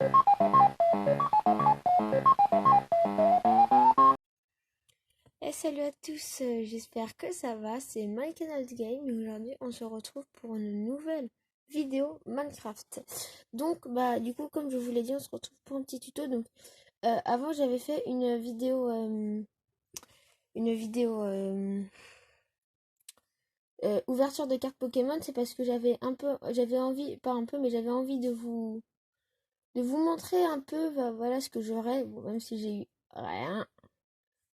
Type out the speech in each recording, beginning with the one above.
Et salut à tous, j'espère que ça va, c'est MyCanalsGame et aujourd'hui on se retrouve pour une nouvelle vidéo Minecraft. Donc du coup comme je vous l'ai dit on se retrouve pour un petit tuto. Donc avant j'avais fait une vidéo ouverture de cartes Pokémon. C'est parce que j'avais envie, pas un peu mais j'avais envie de vous montrer un peu voilà ce que j'aurais, bon, même si j'ai eu rien.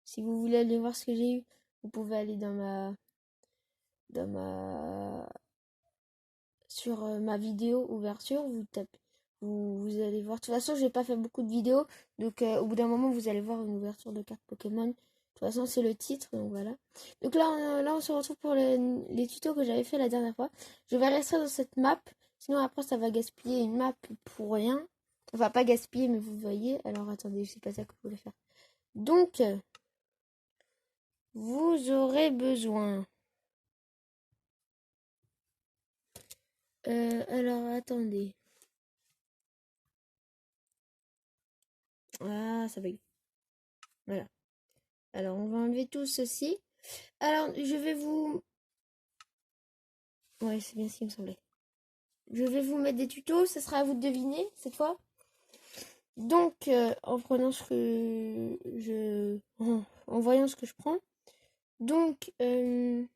Si vous voulez aller voir ce que j'ai eu, vous pouvez aller dans ma sur ma vidéo ouverture, vous tapez, vous allez voir. De toute façon, j'ai pas fait beaucoup de vidéos, donc au bout d'un moment, vous allez voir une ouverture de carte Pokémon. De toute façon, c'est le titre, donc voilà. Donc là, on se retrouve pour les tutos que j'avais fait la dernière fois. Je vais rester dans cette map, sinon après, ça va gaspiller une map pour rien. Enfin, pas gaspiller, mais vous voyez. Alors, attendez, je sais pas ça que vous voulez faire. Donc, vous aurez besoin. Alors, attendez. Ah, ça bug. Voilà. Alors, on va enlever tout ceci. Alors, je vais vous... Ouais, c'est bien ce qui me semblait. Je vais vous mettre des tutos. Ce sera à vous de deviner, cette fois. Donc, en prenant ce que je... En voyant ce que je prends. Donc, on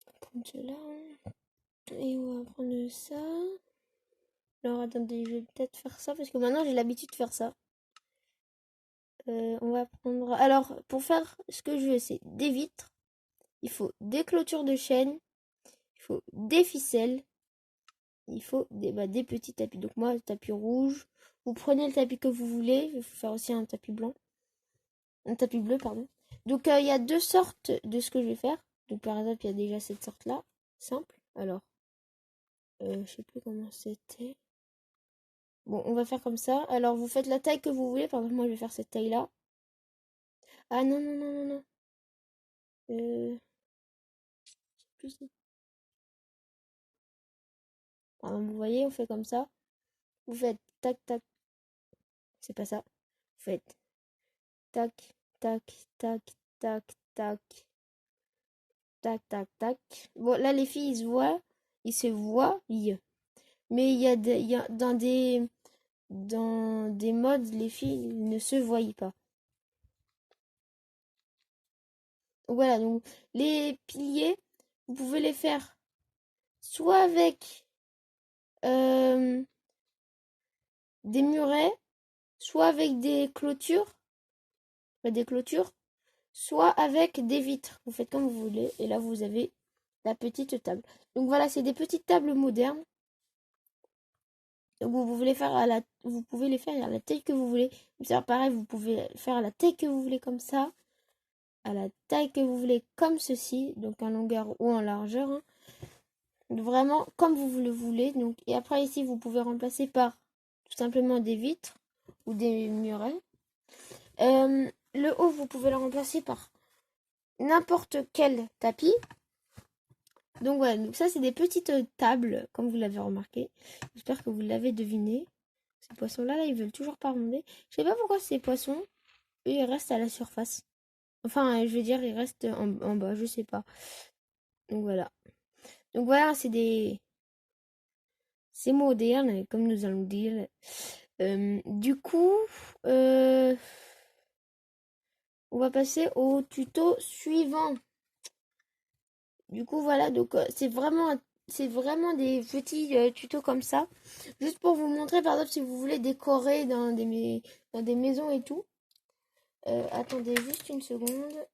va prendre cela. Et on va prendre ça. Alors, attendez, je vais peut-être faire ça. Parce que maintenant, j'ai l'habitude de faire ça. On va prendre... Alors, pour faire ce que je veux, c'est des vitres. Il faut des clôtures de chaîne. Il faut des ficelles. Il faut des petits tapis. Donc moi, le tapis rouge. Vous prenez le tapis que vous voulez. Je vais faire aussi un tapis blanc. Un tapis bleu, pardon. Donc il y a deux sortes de ce que je vais faire. Donc par exemple, il y a déjà cette sorte-là. Simple. Alors, je sais plus comment c'était. Bon, on va faire comme ça. Alors, vous faites la taille que vous voulez. Par exemple, moi, je vais faire cette taille-là. Ah non, non, non, non, non. Je sais plus. Par exemple, vous voyez, on fait comme ça. Vous faites tac, tac. C'est pas ça. Vous faites tac, tac, tac, tac, tac, tac, tac, tac. Bon, là, les filles, ils se voient. Mais il y a dans des modes, les filles ne se voient pas. Voilà, donc les piliers, vous pouvez les faire soit avec euh, des murets, soit avec des clôtures, soit avec des vitres. Vous faites comme vous voulez. Et là, vous avez la petite table. Donc voilà, c'est des petites tables modernes. Vous pouvez les faire à la taille que vous voulez. C'est pareil, vous pouvez faire à la taille que vous voulez comme ça, à la taille que vous voulez comme ceci, donc en longueur ou en largeur, hein. Vraiment comme vous le voulez. Donc, et après ici, vous pouvez remplacer par tout simplement des vitres ou des murets. Le haut, vous pouvez le remplacer par n'importe quel tapis. Donc voilà, donc ça c'est des petites tables, comme vous l'avez remarqué. J'espère que vous l'avez deviné. Ces poissons-là, ils veulent toujours pas remonter. Je sais pas pourquoi ces poissons, eux, ils restent à la surface. Enfin, je veux dire, ils restent en bas, je sais pas. Donc voilà. Donc voilà, c'est moderne, comme nous allons dire. Du coup, euh, on va passer au tuto suivant. Du coup, voilà, donc c'est vraiment des petits tutos comme ça. Juste pour vous montrer, par exemple, si vous voulez décorer dans des maisons et tout. Attendez juste une seconde.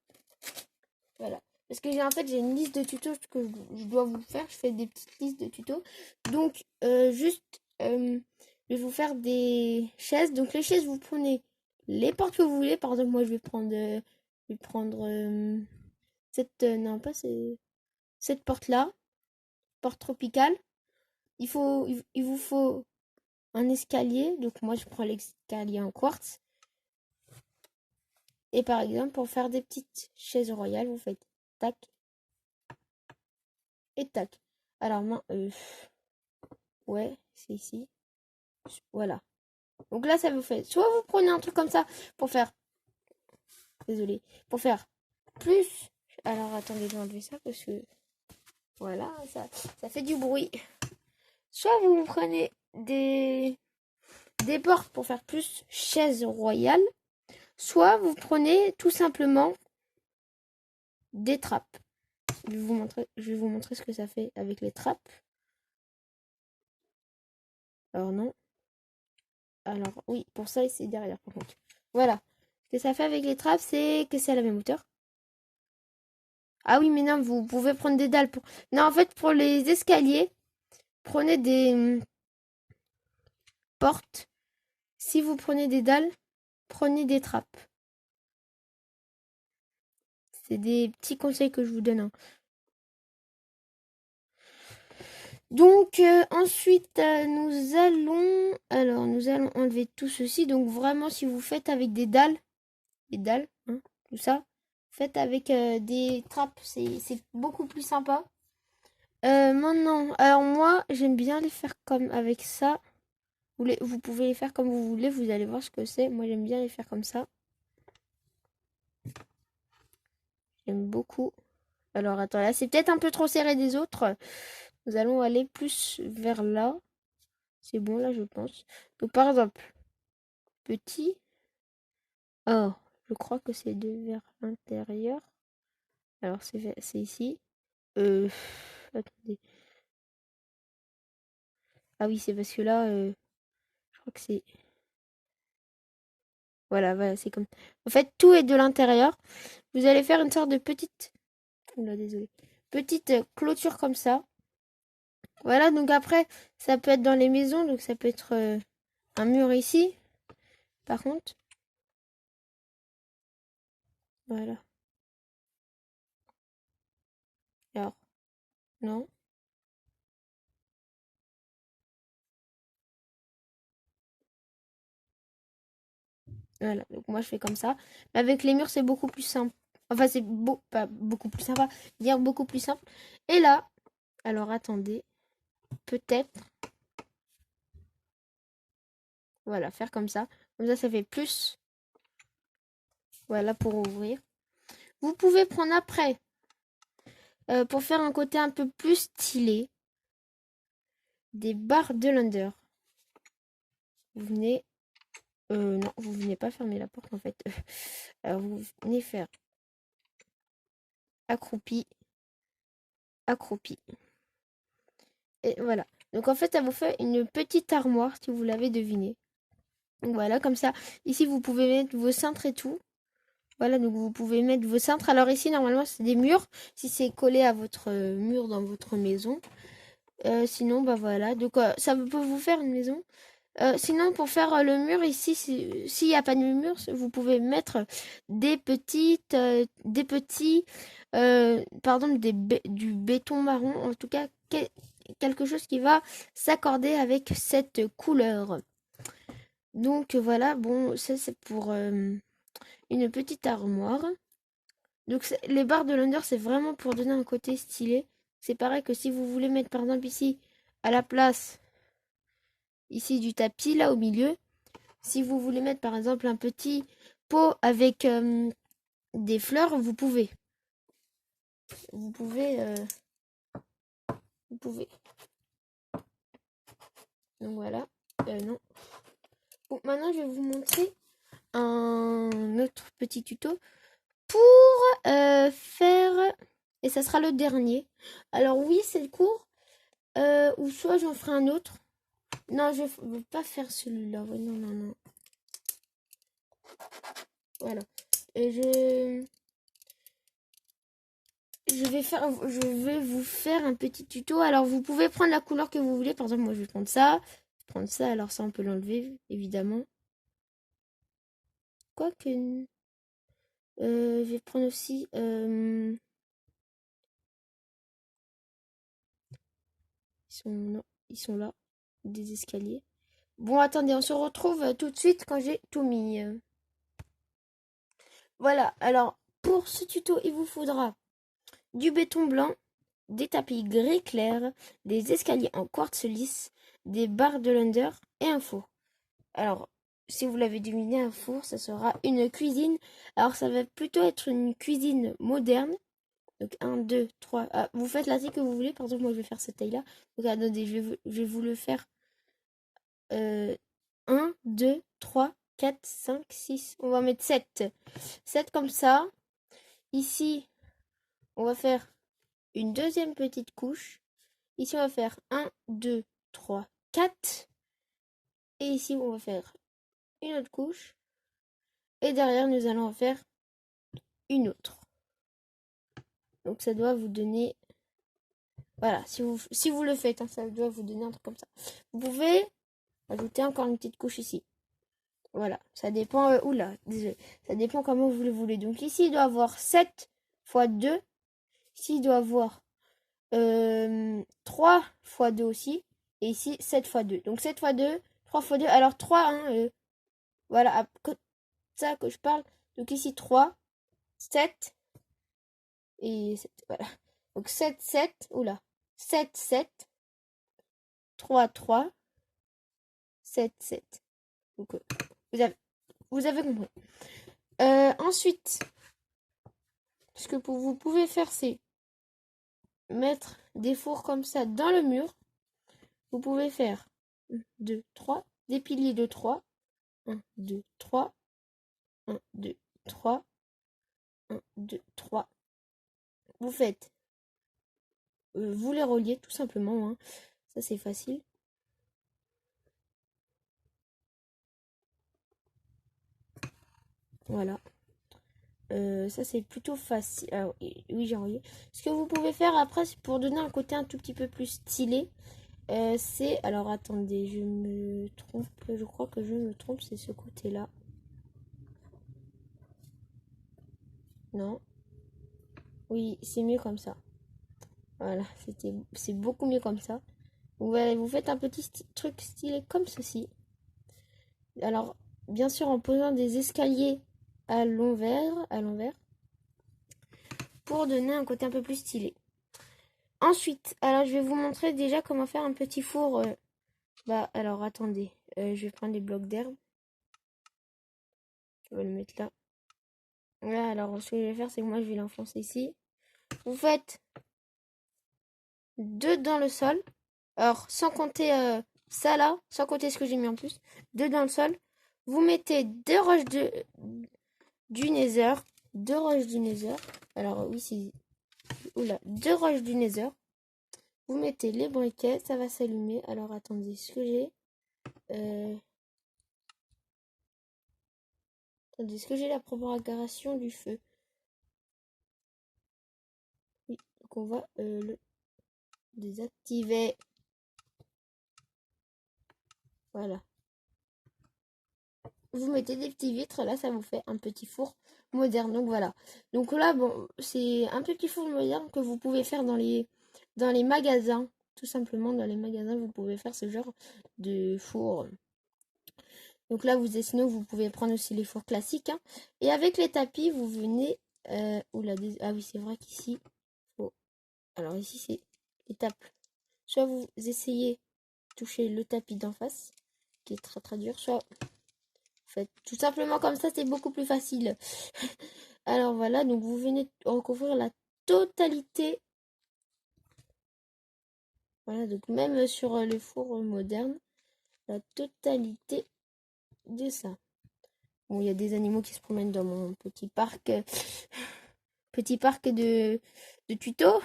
Voilà. Parce que j'ai une liste de tutos que je dois vous faire. Je fais des petites listes de tutos. Donc, je vais vous faire des chaises. Donc, les chaises, vous prenez les portes que vous voulez. Par exemple, moi, je vais prendre cette, non, pas cette porte-là. Porte tropicale. Il vous faut un escalier. Donc, moi, je prends l'escalier en quartz. Et par exemple, pour faire des petites chaises royales, vous faites tac et tac. Alors, Ouais, c'est ici. Voilà. Donc là, ça vous fait... Soit vous prenez un truc comme ça pour faire... Désolé. Pour faire plus... Alors, attendez, je vais enlever ça parce que... Voilà, ça fait du bruit. Soit vous prenez des portes pour faire plus chaise royale. Soit vous prenez tout simplement des trappes. Je vais vous montrer ce que ça fait avec les trappes. Alors non. Alors oui, pour ça, c'est derrière par contre. Voilà. Ce que ça fait avec les trappes, c'est que c'est à la même hauteur. Ah oui, mais non, vous pouvez prendre des dalles pour... Non, en fait, pour les escaliers, prenez des portes. Si vous prenez des dalles, prenez des trappes. C'est des petits conseils que je vous donne, hein. Donc ensuite nous allons enlever tout ceci. Donc vraiment si vous faites avec des dalles, hein, tout ça, faites avec des trappes, c'est beaucoup plus sympa. Maintenant, alors moi j'aime bien les faire comme avec ça. Vous pouvez les faire comme vous voulez, vous allez voir ce que c'est. Moi j'aime bien les faire comme ça. J'aime beaucoup. Alors attends, là c'est peut-être un peu trop serré des autres. Nous allons aller plus vers là. C'est bon là je pense. Donc par exemple, petit. Oh, je crois que c'est de vers l'intérieur. Alors c'est ici. Attendez. Ah oui, c'est parce que là, je crois que c'est... Voilà, voilà, c'est comme... En fait, tout est de l'intérieur. Vous allez faire une sorte de petite... Oula, désolé. Petite clôture comme ça. Voilà, donc après, ça peut être dans les maisons. Donc ça peut être un mur ici. Par contre. Voilà. Alors, non. Voilà, donc moi je fais comme ça. Mais avec les murs, c'est beaucoup plus simple. Enfin, pas beaucoup plus sympa, dire beaucoup plus simple. Et là, alors attendez, peut-être, voilà, faire comme ça. Comme ça fait plus. Voilà, pour ouvrir. Vous pouvez prendre après, pour faire un côté un peu plus stylé, des barres de l'under. Vous venez... non, vous venez pas fermer la porte en fait. Alors vous venez faire accroupi, accroupi. Et voilà. Donc en fait, ça vous fait une petite armoire, si vous l'avez deviné. Donc voilà, comme ça. Ici, vous pouvez mettre vos cintres et tout. Voilà, donc vous pouvez mettre vos cintres. Alors ici, normalement, c'est des murs. Si c'est collé à votre mur dans votre maison. Sinon, bah voilà. Donc ça peut vous faire une maison. Sinon, pour faire le mur ici, s'il n'y a pas de mur, vous pouvez mettre des petits, pardon, du béton marron. En tout cas, quelque chose qui va s'accorder avec cette couleur. Donc voilà, bon, ça c'est pour une petite armoire. Donc les barres de l'under, c'est vraiment pour donner un côté stylé. C'est pareil que si vous voulez mettre par exemple ici, à la place, ici du tapis, là au milieu. Si vous voulez mettre par exemple un petit pot avec des fleurs, vous pouvez. Vous pouvez. Vous pouvez. Donc voilà. Non. Bon, maintenant je vais vous montrer un autre petit tuto pour faire... Et ça sera le dernier. Alors oui, c'est le cours. Ou soit j'en ferai un autre. Non, je ne veux pas faire celui-là. Ouais, non, non, non. Voilà. Et je vais vous faire un petit tuto. Alors, vous pouvez prendre la couleur que vous voulez. Par exemple, moi, je vais prendre ça. Prendre ça. Alors, ça, on peut l'enlever, évidemment. Quoique... je vais prendre aussi... non, ils sont là. Des escaliers. Bon, attendez, on se retrouve tout de suite quand j'ai tout mis. Voilà, alors, pour ce tuto, il vous faudra du béton blanc, des tapis gris clair, des escaliers en quartz lisse, des barres de Lunder et un four. Alors, si vous l'avez deviné, un four, ça sera une cuisine. Alors, ça va plutôt être une cuisine moderne. Donc, 1, 2, 3. Ah, vous faites la taille que vous voulez. Par exemple, moi, je vais faire cette taille-là. Donc, attendez, je vais vous le faire. 1, 2, 3, 4, 5, 6. On va mettre 7. 7 comme ça. Ici, on va faire une deuxième petite couche. Ici, on va faire 1, 2, 3, 4. Et ici, on va faire une autre couche. Et derrière, nous allons en faire une autre. Donc, ça doit vous donner... Voilà, si vous le faites, hein, ça doit vous donner un truc comme ça. Vous pouvez ajouter encore une petite couche ici. Voilà, ça dépend... oula, désolé. Ça dépend comment vous le voulez. Donc, ici, il doit avoir 7 fois 2. Ici, il doit avoir 3 fois 2 aussi. Et ici, 7 fois 2. Donc, 7 fois 2, 3 fois 2. Alors, 3, hein, voilà, ça que je parle. Donc, ici, 3, 7 et 7. Voilà. Donc, 7, 7. Oula. 7, 7. 3, 3. 7, 7. Donc, vous avez compris. Ensuite, ce que vous pouvez faire, c'est mettre des fours comme ça dans le mur. Vous pouvez faire 1, 2, 3. Des piliers de 3. 1, 2, 3. 1, 2, 3. 1, 2, 3. Vous faites. Vous les reliez tout simplement. Hein. Ça, c'est facile. Voilà. Ça, c'est plutôt facile. Ah, oui, j'ai relié. Ce que vous pouvez faire après, c'est pour donner un côté un tout petit peu plus stylé. C'est... Alors, attendez, je me trompe. Je crois que je me trompe. C'est ce côté-là. Non. Oui, c'est mieux comme ça. Voilà, c'est beaucoup mieux comme ça. Vous faites un petit truc stylé comme ceci. Alors, bien sûr, en posant des escaliers à l'envers, pour donner un côté un peu plus stylé. Ensuite, alors je vais vous montrer déjà comment faire un petit four. Alors attendez, je vais prendre les blocs d'herbe. Je vais le mettre là. Là, alors ce que je vais faire, c'est que moi je vais l'enfoncer ici. Vous faites 2 dans le sol. Alors, sans compter ça là, sans compter ce que j'ai mis en plus. 2 dans le sol. Vous mettez 2 roches du Nether. 2 roches du Nether. Alors oui, c'est... Oula, 2 roches du Nether. Vous mettez les briquets, ça va s'allumer. Alors attendez, ce que j'ai... Attendez, est-ce que j'ai la propagation du feu? Oui, donc on va le désactiver. Voilà. Vous mettez des petits vitres, là ça vous fait un petit four moderne. Donc voilà. Donc là, bon, c'est un petit four moderne que vous pouvez faire dans les magasins. Tout simplement, dans les magasins, vous pouvez faire ce genre de four. Donc là, sinon, vous pouvez prendre aussi les fours classiques. Hein. Et avec les tapis, vous venez... ah oui, c'est vrai qu'ici... Alors ici, c'est étape. Soit vous essayez de toucher le tapis d'en face, qui est très très dur, soit vous faites tout simplement comme ça, c'est beaucoup plus facile. Alors voilà, donc vous venez recouvrir la totalité. Voilà, donc même sur le four moderne, la totalité de ça. Bon, il y a des animaux qui se promènent dans mon petit parc, petit parc de tutos.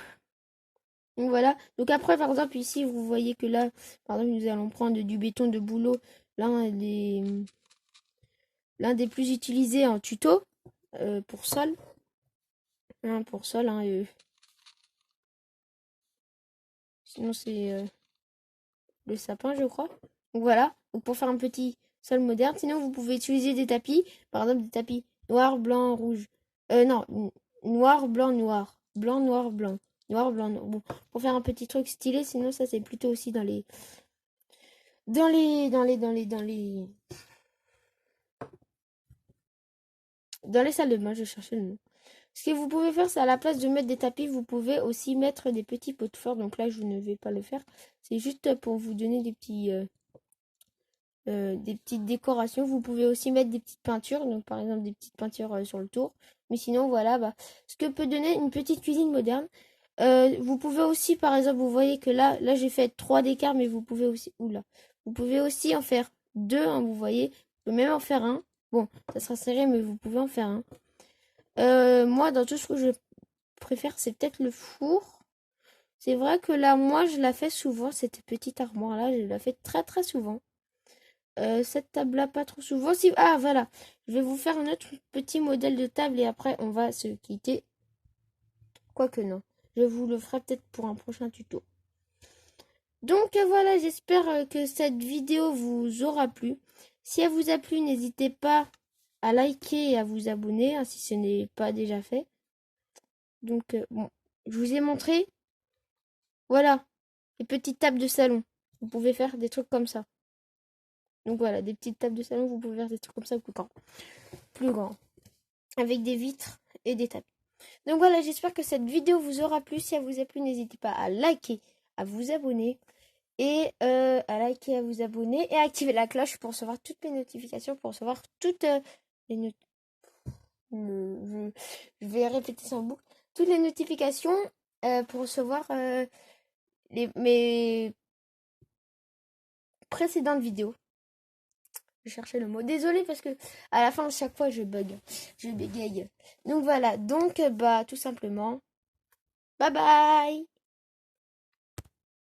Donc voilà. Donc après, par exemple, ici, vous voyez que là, par exemple, nous allons prendre du béton de boulot, l'un des plus utilisés en tuto pour sol. Pour sol, sinon c'est le sapin, je crois. Donc voilà. Donc pour faire un petit sol moderne. Sinon, vous pouvez utiliser des tapis. Par exemple, des tapis noir, blanc, rouge. Non, noir, blanc, noir. Blanc, noir, blanc. Noir, blanc, noir. Bon, pour faire un petit truc stylé, sinon ça c'est plutôt aussi dans les dans les dans les dans les dans les dans les salles de bain, je cherchais le nom. Ce que vous pouvez faire, c'est à la place de mettre des tapis, vous pouvez aussi mettre des petits pots de fleurs. Donc là, je ne vais pas le faire. C'est juste pour vous donner des petites décorations. Vous pouvez aussi mettre des petites peintures. Donc par exemple, des petites peintures sur le tour. Mais sinon, voilà, ce que peut donner une petite cuisine moderne. Vous pouvez aussi, par exemple, vous voyez que là j'ai fait 3 d'écart, mais vous pouvez aussi, oula, vous pouvez aussi en faire 2, hein, vous voyez. Vous pouvez même en faire un. Bon, ça sera serré, mais vous pouvez en faire un. Moi, dans tout ce que je préfère, c'est peut-être le four. C'est vrai que là, moi, je la fais souvent, cette petite armoire-là, je la fais très très souvent. Cette table-là, pas trop souvent. Si... Ah, voilà. Je vais vous faire un autre petit modèle de table et après, on va se quitter. Quoique non. Je vous le ferai peut-être pour un prochain tuto. Donc voilà, j'espère que cette vidéo vous aura plu. Si elle vous a plu, n'hésitez pas à liker et à vous abonner, hein, si ce n'est pas déjà fait. Donc bon, je vous ai montré, voilà, les petites tables de salon. Vous pouvez faire des trucs comme ça. Donc voilà, des petites tables de salon, vous pouvez faire des trucs comme ça plus grands. Plus grands. Avec des vitres et des tables. Donc voilà, j'espère que cette vidéo vous aura plu. Si elle vous a plu, n'hésitez pas à liker, à vous abonner. Et à liker, à vous abonner et à activer la cloche pour recevoir toutes mes notifications, pour recevoir toutes les je vais répéter ça en boucle. Toutes les notifications pour recevoir mes précédentes vidéos. Je cherchais le mot. Désolée parce que à la fin, chaque fois, je bug. Je bégaye. Donc voilà. Donc, tout simplement. Bye bye!